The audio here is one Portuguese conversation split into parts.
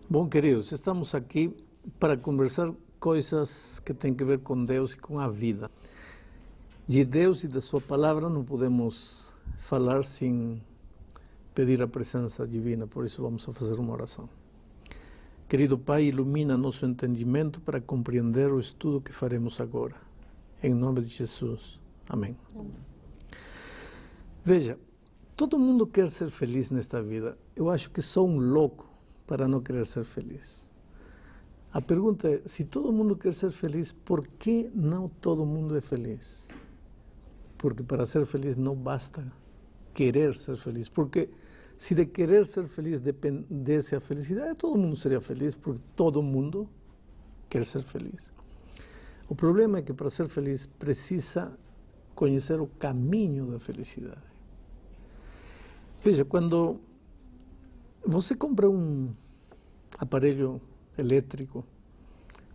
Bom, queridos, estamos aqui para conversar coisas que têm a ver com Deus e com a vida. De Deus e da sua palavra não podemos falar sem pedir a presença divina, por isso vamos a fazer uma oração. Querido Pai, ilumina nosso entendimento para compreender o estudo que faremos agora. Em nome de Jesus. Amém. Amém. Veja, todo mundo quer ser feliz nesta vida. Eu acho que sou um louco para não querer ser feliz. A pergunta é, se todo mundo quer ser feliz, por que não todo mundo é feliz? Porque para ser feliz não basta querer ser feliz, porque se de querer ser feliz dependesse a felicidade, todo mundo seria feliz, porque todo mundo quer ser feliz. O problema é que para ser feliz precisa conhecer o caminho da felicidade. Veja, quando você compra um aparelho elétrico,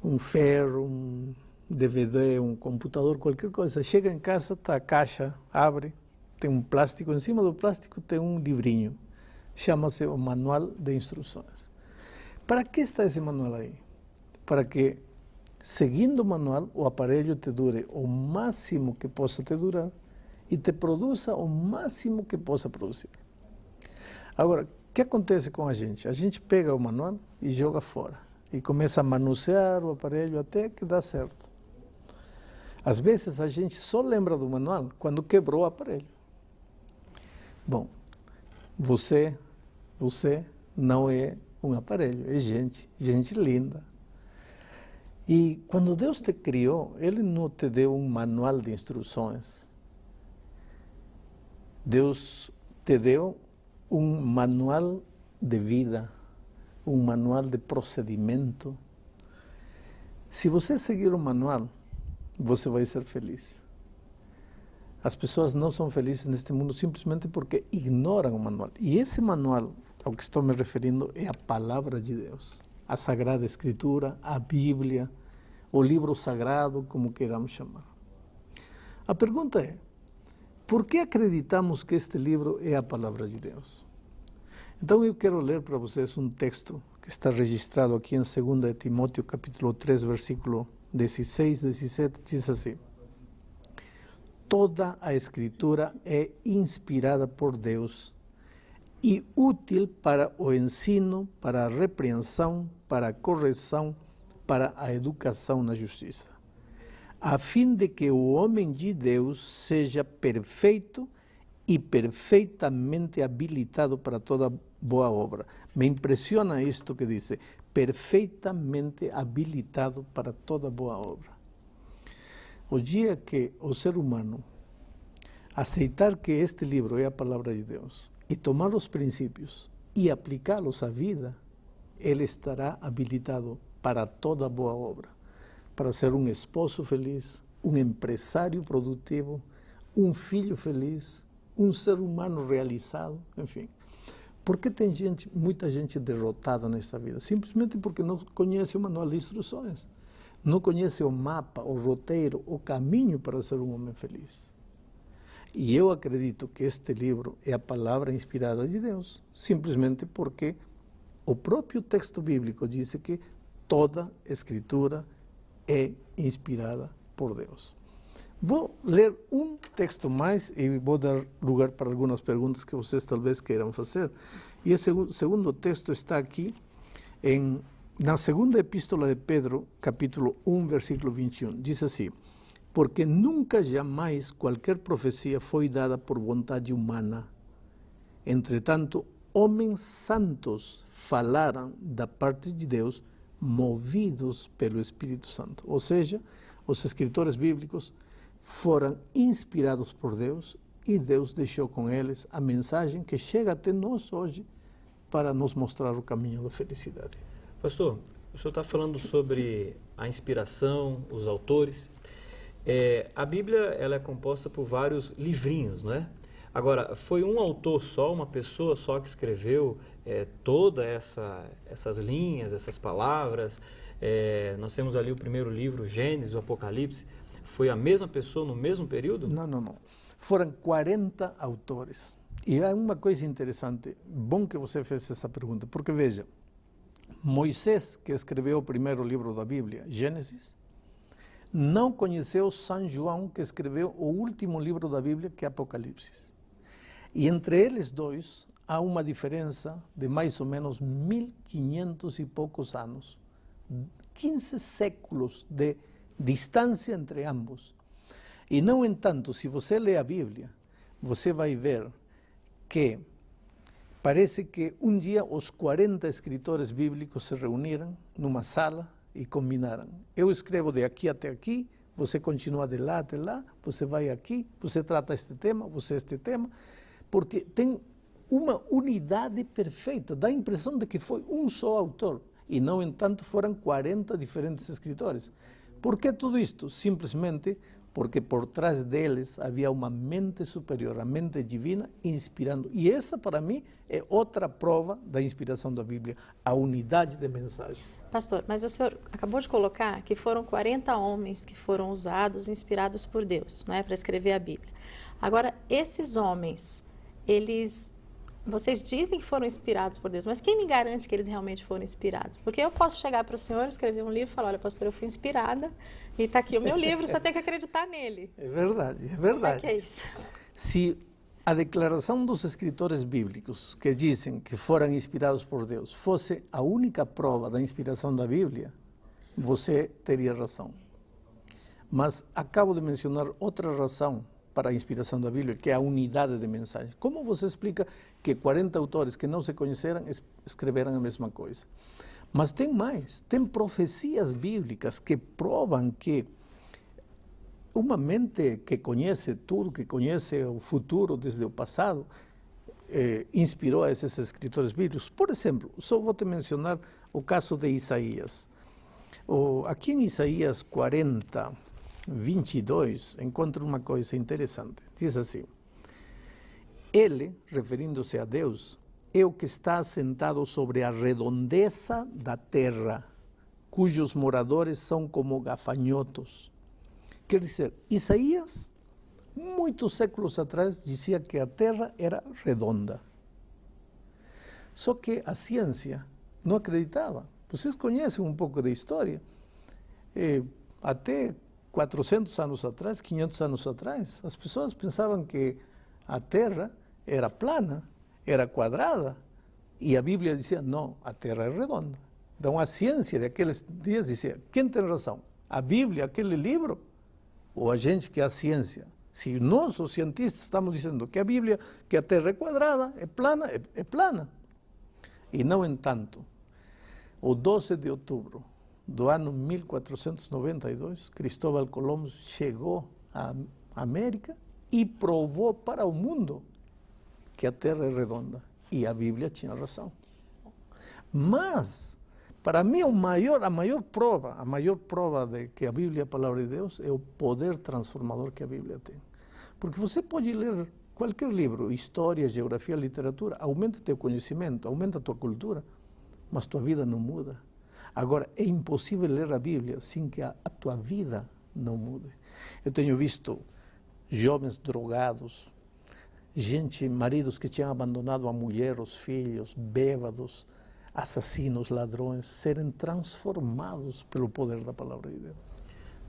um ferro, um DVD, um computador, qualquer coisa, chega em casa, está a caixa, abre, tem um plástico, em cima do plástico tem um livrinho, chama-se o Manual de Instruções. Para que está esse manual aí? Para que, seguindo o manual, o aparelho te dure o máximo que possa te durar e te produza o máximo que possa produzir. Agora, o que acontece com a gente? A gente pega o manual e joga fora e começa a manusear o aparelho até que dá certo. Às vezes a gente só lembra do manual quando quebrou o aparelho. Bom, você não é um aparelho, é gente linda. E quando Deus te criou, Ele não te deu um manual de instruções. Deus te deu um manual de vida, um manual de procedimento. Se você seguir o manual, você vai ser feliz. As pessoas não são felizes neste mundo simplesmente porque ignoram o manual. E esse manual, ao que estou me referindo, é a palavra de Deus. A Sagrada Escritura, a Bíblia, o livro sagrado, como queiramos chamar. A pergunta é, por que acreditamos que este livro é a palavra de Deus? Então eu quero ler para vocês um texto que está registrado aqui em 2 Timóteo capítulo 3, versículo 16, 17, diz assim: toda a Escritura é inspirada por Deus e útil para o ensino, para a repreensão, para a correção, para a educação na justiça, a fim de que o homem de Deus seja perfeito e perfeitamente habilitado para toda boa obra. Me impressiona isto que diz, perfeitamente habilitado para toda boa obra. O dia que o ser humano aceitar que este livro é a palavra de Deus e tomar os princípios e aplicá-los à vida, ele estará habilitado para toda boa obra, para ser um esposo feliz, um empresário produtivo, um filho feliz, um ser humano realizado, enfim. Por que tem muita gente derrotada nesta vida? Simplesmente porque não conhece o manual de instruções, não conhece o mapa, o roteiro, o caminho para ser um homem feliz. E eu acredito que este livro é a palavra inspirada de Deus, simplesmente porque o próprio texto bíblico diz que toda Escritura é inspirada por Deus. Vou ler um texto mais e vou dar lugar para algumas perguntas que vocês talvez queiram fazer. E esse segundo texto está aqui na segunda epístola de Pedro, capítulo 1, versículo 21. Diz assim: porque nunca jamais qualquer profecia foi dada por vontade humana. Entretanto, homens santos falaram da parte de Deus, movidos pelo Espírito Santo. Ou seja, os escritores bíblicos foram inspirados por Deus e Deus deixou com eles a mensagem que chega até nós hoje para nos mostrar o caminho da felicidade. Pastor, o senhor está falando sobre a inspiração, os autores. A Bíblia ela é composta por vários livrinhos, não é? Agora, foi um autor só, uma pessoa só que escreveu todas essas linhas, essas palavras? Nós temos ali o primeiro livro, Gênesis, o Apocalipse. Foi a mesma pessoa no mesmo período? Não. Foram 40 autores. E há uma coisa interessante, bom que você fez essa pergunta, porque veja, Moisés, que escreveu o primeiro livro da Bíblia, Gênesis, não conheceu São João, que escreveu o último livro da Bíblia, que é Apocalipse. E entre eles dois há uma diferença de mais ou menos 1500 e poucos anos. 15 séculos de distância entre ambos. E, no entanto, se você lê a Bíblia, você vai ver que parece que um dia os 40 escritores bíblicos se reuniram numa sala e combinaram. Eu escrevo de aqui até aqui, você continua de lá até lá, você vai aqui, você trata este tema, você este tema, porque tem uma unidade perfeita, dá a impressão de que foi um só autor, e, no entanto, foram 40 diferentes escritores. Por que tudo isto? Simplesmente porque por trás deles havia uma mente superior, a mente divina, inspirando. E essa, para mim, é outra prova da inspiração da Bíblia, a unidade de mensagem. Pastor, mas o senhor acabou de colocar que foram 40 homens que foram usados, inspirados por Deus, não é, para escrever a Bíblia. Agora, esses homens, vocês dizem que foram inspirados por Deus, mas quem me garante que eles realmente foram inspirados? Porque eu posso chegar para o senhor, escrever um livro e falar, olha, pastor, eu fui inspirada e está aqui o meu livro, só tem que acreditar nele. É verdade, é verdade. Como é que é isso? Se a declaração dos escritores bíblicos que dizem que foram inspirados por Deus fosse a única prova da inspiração da Bíblia, você teria razão. Mas acabo de mencionar outra razão para a inspiração da Bíblia, que é a unidade de mensagem. Como você explica que 40 autores que não se conheceram escreveram a mesma coisa? Mas tem mais, tem profecias bíblicas que provam que uma mente que conhece tudo, que conhece o futuro desde o passado, inspirou a esses escritores bíblicos. Por exemplo, só vou te mencionar o caso de Isaías. Aqui em Isaías 40, 22, encontro uma coisa interessante. Diz assim: Ele, referindo-se a Deus, é o que está assentado sobre a redondeza da terra, cujos moradores são como gafanhotos. Quer dizer, Isaías, muitos séculos atrás, dizia que a terra era redonda. Só que a ciência não acreditava. Vocês conhecem um pouco da história. Até 400 anos atrás, 500 anos atrás, as pessoas pensavam que a terra era plana, era quadrada, e a Bíblia dizia, não, a terra é redonda. Então a ciência daqueles dias dizia, quem tem razão? A Bíblia, aquele livro, ou a gente que é a ciência? Se nós, os cientistas, estamos dizendo que a Bíblia, que a terra é quadrada, é plana, é plana. E, no entanto, o 12 de outubro do ano 1492, Cristóbal Colombo chegou à América e provou para o mundo que a Terra é redonda. E a Bíblia tinha razão. Mas, para mim, a maior prova de que a Bíblia é a palavra de Deus é o poder transformador que a Bíblia tem. Porque você pode ler qualquer livro, história, geografia, literatura, aumenta teu conhecimento, aumenta tua cultura, mas tua vida não muda. Agora, é impossível ler a Bíblia sem que a tua vida não mude. Eu tenho visto jovens drogados, maridos que tinham abandonado a mulher, os filhos, bêbados, assassinos, ladrões, serem transformados pelo poder da palavra de Deus.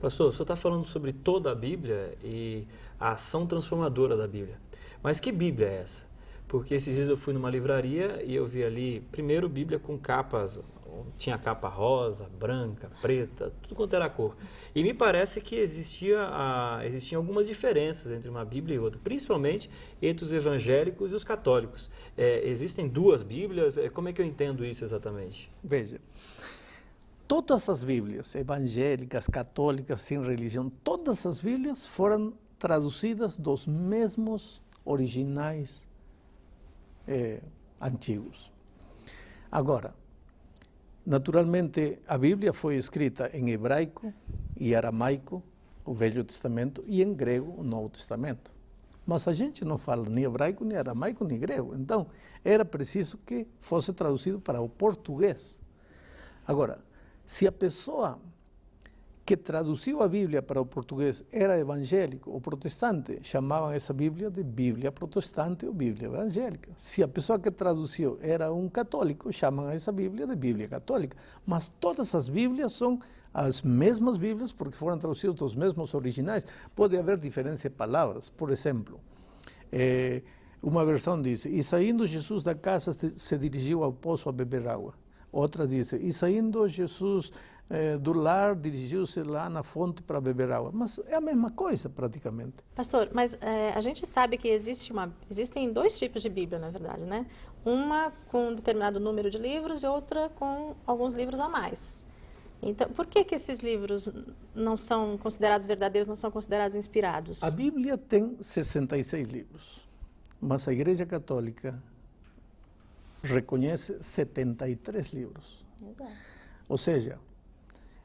Pastor, o senhor está falando sobre toda a Bíblia e a ação transformadora da Bíblia. Mas que Bíblia é essa? Porque esses dias eu fui numa livraria e eu vi ali, primeiro, Bíblia com capas, tinha capa rosa, branca, preta, tudo quanto era cor. E me parece que existiam algumas diferenças entre uma Bíblia e outra, principalmente entre os evangélicos e os católicos. Existem duas Bíblias, como é que eu entendo isso exatamente? Veja, todas as Bíblias, evangélicas, católicas, sem religião, todas as Bíblias foram traduzidas dos mesmos originais antigos. Agora, naturalmente, a Bíblia foi escrita em hebraico e aramaico, o Velho Testamento, e em grego, o Novo Testamento. Mas a gente não fala nem hebraico, nem aramaico, nem grego. Então, era preciso que fosse traduzido para o português. Agora, se a pessoa que traduziu a Bíblia para o português era evangélico ou protestante, chamavam essa Bíblia de Bíblia protestante ou Bíblia evangélica. Se a pessoa que traduziu era um católico, chamam essa Bíblia de Bíblia católica. Mas todas as Bíblias são as mesmas Bíblias porque foram traduzidas dos mesmos originais. Pode haver diferença de palavras. Por exemplo, uma versão diz: e saindo Jesus da casa se dirigiu ao poço a beber água. Outra diz: e saindo Jesus do lar, dirigiu-se lá na fonte para beber água. Mas é a mesma coisa, praticamente. Pastor, mas a gente sabe que existem dois tipos de Bíblia, na verdade, né? Uma com um determinado número de livros e outra com alguns livros a mais. Então, por que esses livros não são considerados verdadeiros, não são considerados inspirados? A Bíblia tem 66 livros, mas a Igreja Católica reconhece 73 livros. Exato. Ou seja,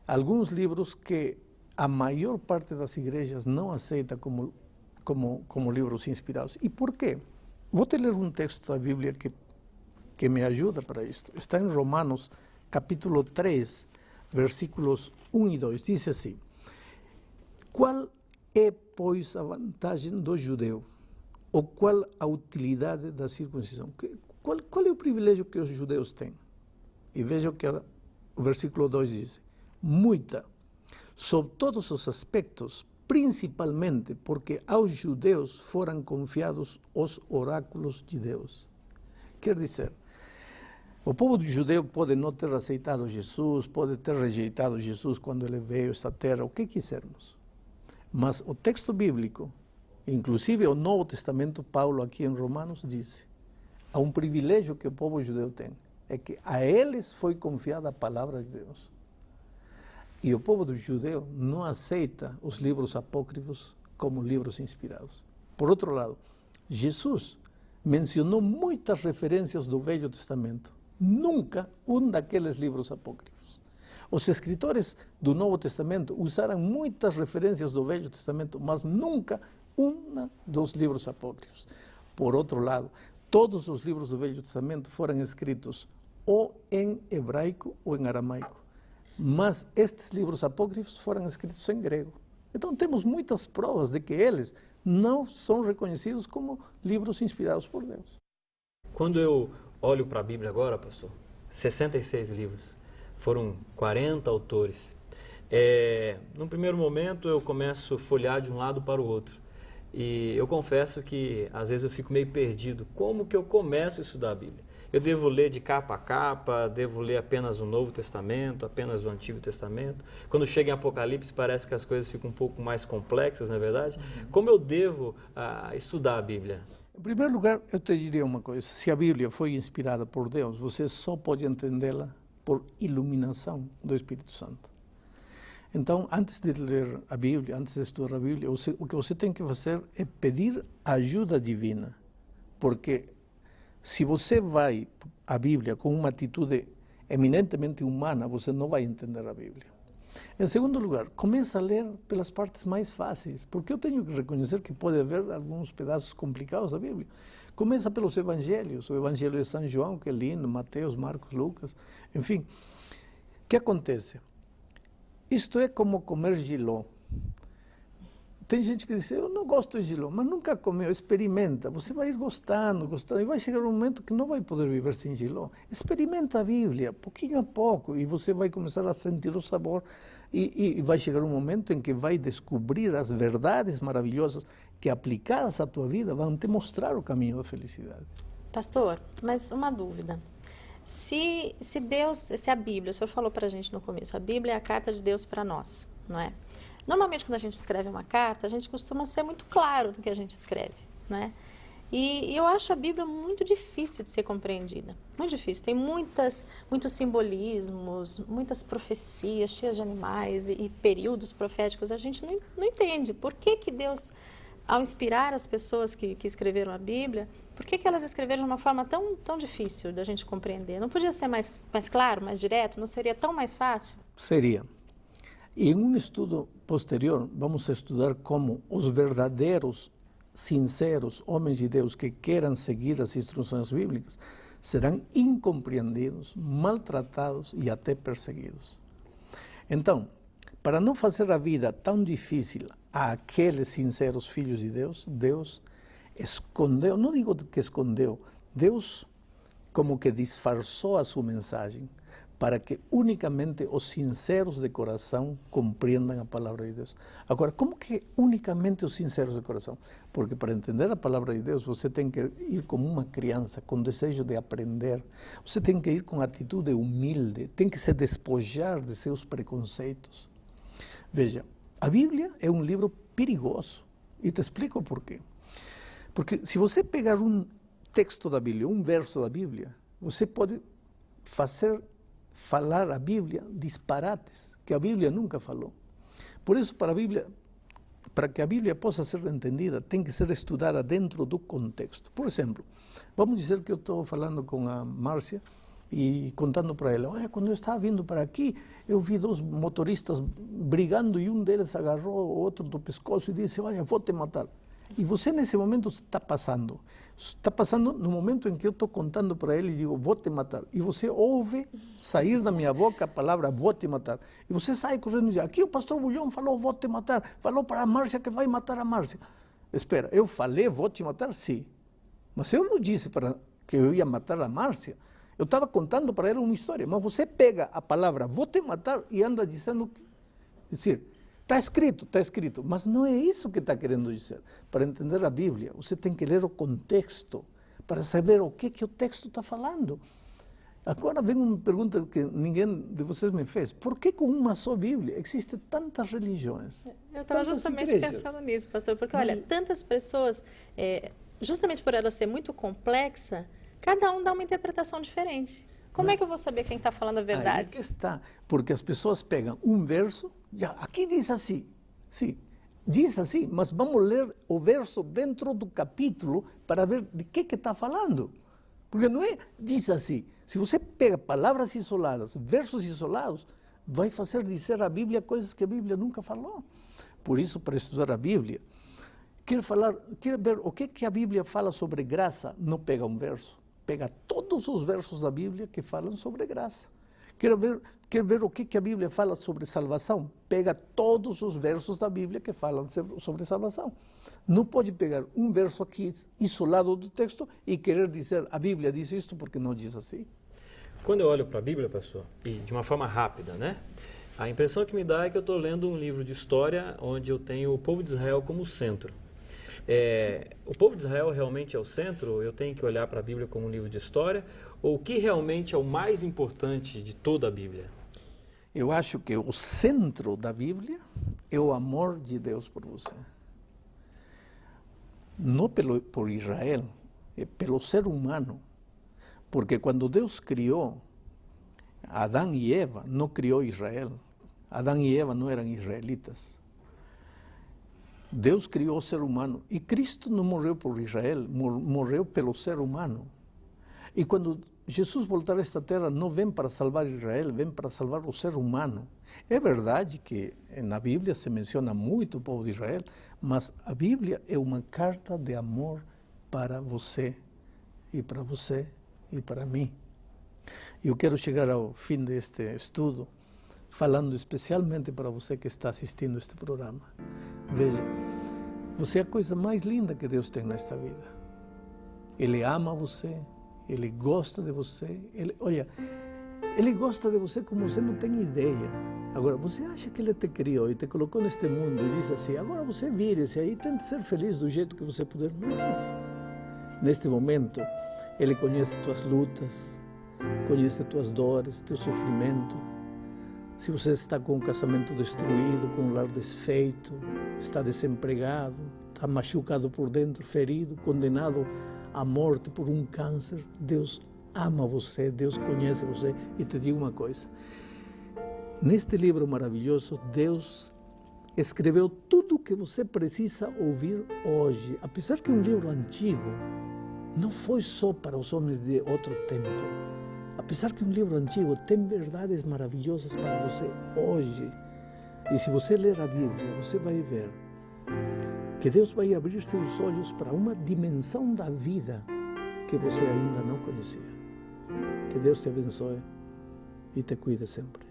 alguns livros que a maior parte das igrejas não aceita como livros inspirados. E por quê? Vou te ler um texto da Bíblia que me ajuda para isto. Está em Romanos, capítulo 3, versículos 1 e 2. Diz assim: qual é, pois, a vantagem do judeu? Ou qual a utilidade da circuncisão? Qual é o privilégio que os judeus têm? E veja o que o versículo 2 diz: muita, sob todos os aspectos, principalmente porque aos judeus foram confiados os oráculos de Deus. Quer dizer, o povo judeu pode não ter aceitado Jesus, pode ter rejeitado Jesus quando ele veio a esta terra, o que quisermos. Mas o texto bíblico, inclusive o Novo Testamento, Paulo aqui em Romanos diz: há um privilégio que o povo judeu tem, é que a eles foi confiada a palavra de Deus. E o povo judeu não aceita os livros apócrifos como livros inspirados. Por outro lado, Jesus mencionou muitas referências do Velho Testamento, nunca um daqueles livros apócrifos. Os escritores do Novo Testamento usaram muitas referências do Velho Testamento, mas nunca um dos livros apócrifos. Por outro lado, todos os livros do Velho Testamento foram escritos ou em hebraico ou em aramaico. Mas estes livros apócrifos foram escritos em grego. Então temos muitas provas de que eles não são reconhecidos como livros inspirados por Deus. Quando eu olho para a Bíblia agora, pastor, 66 livros, foram 40 autores. Num primeiro momento eu começo a folhear de um lado para o outro. E eu confesso que às vezes eu fico meio perdido. Como que eu começo a estudar a Bíblia? Eu devo ler de capa a capa, devo ler apenas o Novo Testamento, apenas o Antigo Testamento. Quando chega em Apocalipse parece que as coisas ficam um pouco mais complexas, não é verdade? Como eu devo estudar a Bíblia? Em primeiro lugar, eu te diria uma coisa: se a Bíblia foi inspirada por Deus, você só pode entendê-la por iluminação do Espírito Santo. Então, antes de ler a Bíblia, antes de estudar a Bíblia, o que você tem que fazer é pedir ajuda divina, porque se você vai à Bíblia com uma atitude eminentemente humana, você não vai entender a Bíblia. Em segundo lugar, começa a ler pelas partes mais fáceis, porque eu tenho que reconhecer que pode haver alguns pedaços complicados da Bíblia. Começa pelos evangelhos, o Evangelho de São João, que é lindo, Mateus, Marcos, Lucas, enfim. O que acontece? Isto é como comer jiló. Tem gente que diz: eu não gosto de jiló, mas nunca comeu, experimenta. Você vai ir gostando, e vai chegar um momento que não vai poder viver sem jiló. Experimenta a Bíblia, pouquinho a pouco, e você vai começar a sentir o sabor, e vai chegar um momento em que vai descobrir as verdades maravilhosas que, aplicadas à tua vida, vão te mostrar o caminho da felicidade. Pastor, mas uma dúvida. Se a Bíblia, o senhor falou para a gente no começo, a Bíblia é a carta de Deus para nós, não é? Normalmente, quando a gente escreve uma carta, a gente costuma ser muito claro no que a gente escreve, né? E eu acho a Bíblia muito difícil de ser compreendida, muito difícil. Tem muitos simbolismos, muitas profecias cheias de animais e períodos proféticos. A gente não entende por que Deus, ao inspirar as pessoas que escreveram a Bíblia, por que elas escreveram de uma forma tão difícil da gente compreender? Não podia ser mais claro, mais direto? Não seria tão mais fácil? Seria. E em um estudo posterior, vamos estudar como os verdadeiros, sinceros homens de Deus que queiram seguir as instruções bíblicas serão incompreendidos, maltratados e até perseguidos. Então, para não fazer a vida tão difícil àqueles sinceros filhos de Deus, Deus escondeu, não digo que escondeu, Deus como que disfarçou a sua mensagem para que unicamente os sinceros de coração compreendam a palavra de Deus. Agora, como que unicamente os sinceros de coração? Porque para entender a palavra de Deus, você tem que ir como uma criança, com desejo de aprender. Você tem que ir com atitude humilde, tem que se despojar de seus preconceitos. Veja, a Bíblia é um livro perigoso, e te explico por quê. Porque se você pegar um texto da Bíblia, um verso da Bíblia, você pode falar a Bíblia disparates que a Bíblia nunca falou. Por isso, para que a Bíblia possa ser entendida, tem que ser estudada dentro do contexto. Por exemplo, vamos dizer que eu estou falando com a Márcia e contando para ela, olha, quando eu estava vindo para aqui, eu vi 2 motoristas brigando e um deles agarrou o outro do pescoço e disse, olha, vou te matar. E você nesse momento está passando no momento em que eu estou contando para ele e digo, vou te matar. E você ouve sair da minha boca a palavra, vou te matar. E você sai correndo e diz, aqui o pastor Bulhão falou, vou te matar. Falou para a Márcia que vai matar a Márcia. Espera, eu falei, vou te matar? Sim. Mas eu não disse que eu ia matar a Márcia. Eu estava contando para ela uma história. Mas você pega a palavra, vou te matar, e anda dizendo, está escrito, mas não é isso que está querendo dizer. Para entender a Bíblia, você tem que ler o contexto, para saber o que o texto está falando. Agora vem uma pergunta que ninguém de vocês me fez. Por que com uma só Bíblia existem tantas religiões? Eu estava justamente pensando nisso, pastor, porque olha, tantas pessoas, justamente por ela ser muito complexa, cada um dá uma interpretação diferente. Como é que eu vou saber quem está falando a verdade? Aí que está, porque as pessoas pegam um verso, aqui diz assim, sim, diz assim, mas vamos ler o verso dentro do capítulo para ver de que está falando. Porque não é, diz assim, se você pega palavras isoladas, versos isolados, vai fazer dizer a Bíblia coisas que a Bíblia nunca falou. Por isso, para estudar a Bíblia, quer ver o que a Bíblia fala sobre graça, não pega um verso. Pega todos os versos da Bíblia que falam sobre graça. Quer ver o que a Bíblia fala sobre salvação? Pega todos os versos da Bíblia que falam sobre salvação. Não pode pegar um verso aqui isolado do texto e querer dizer a Bíblia diz isto porque não diz assim. Quando eu olho para a Bíblia, pastor, e de uma forma rápida, né? A impressão que me dá é que eu estou lendo um livro de história onde eu tenho o povo de Israel como centro. O povo de Israel realmente é o centro? Eu tenho que olhar para a Bíblia como um livro de história? Ou o que realmente é o mais importante de toda a Bíblia? Eu acho que o centro da Bíblia é o amor de Deus por você. Não por Israel, é pelo ser humano. Porque quando Deus criou Adão e Eva, não criou Israel. Adão e Eva não eram israelitas. Deus criou o ser humano e Cristo não morreu por Israel, morreu pelo ser humano. E quando Jesus voltar a esta terra, não vem para salvar Israel, vem para salvar o ser humano. É verdade que na Bíblia se menciona muito o povo de Israel, mas a Bíblia é uma carta de amor para você e para mim. Eu quero chegar ao fim deste estudo falando especialmente para você que está assistindo este programa. Veja, você é a coisa mais linda que Deus tem nesta vida. Ele ama você, Ele gosta de você. Ele gosta de você como você não tem ideia. Agora, você acha que Ele te criou e te colocou neste mundo e diz assim, agora você vire-se aí e tente ser feliz do jeito que você puder. Não. Neste momento, Ele conhece tuas lutas, conhece tuas dores, teu sofrimento. Se você está com o casamento destruído, com o lar desfeito, está desempregado, está machucado por dentro, ferido, condenado à morte por um câncer, Deus ama você, Deus conhece você. E te digo uma coisa, neste livro maravilhoso, Deus escreveu tudo o que você precisa ouvir hoje. Apesar que é um livro antigo, não foi só para os homens de outro tempo. Apesar que um livro antigo tem verdades maravilhosas para você hoje. E se você ler a Bíblia, você vai ver que Deus vai abrir seus olhos para uma dimensão da vida que você ainda não conhecia. Que Deus te abençoe e te cuide sempre.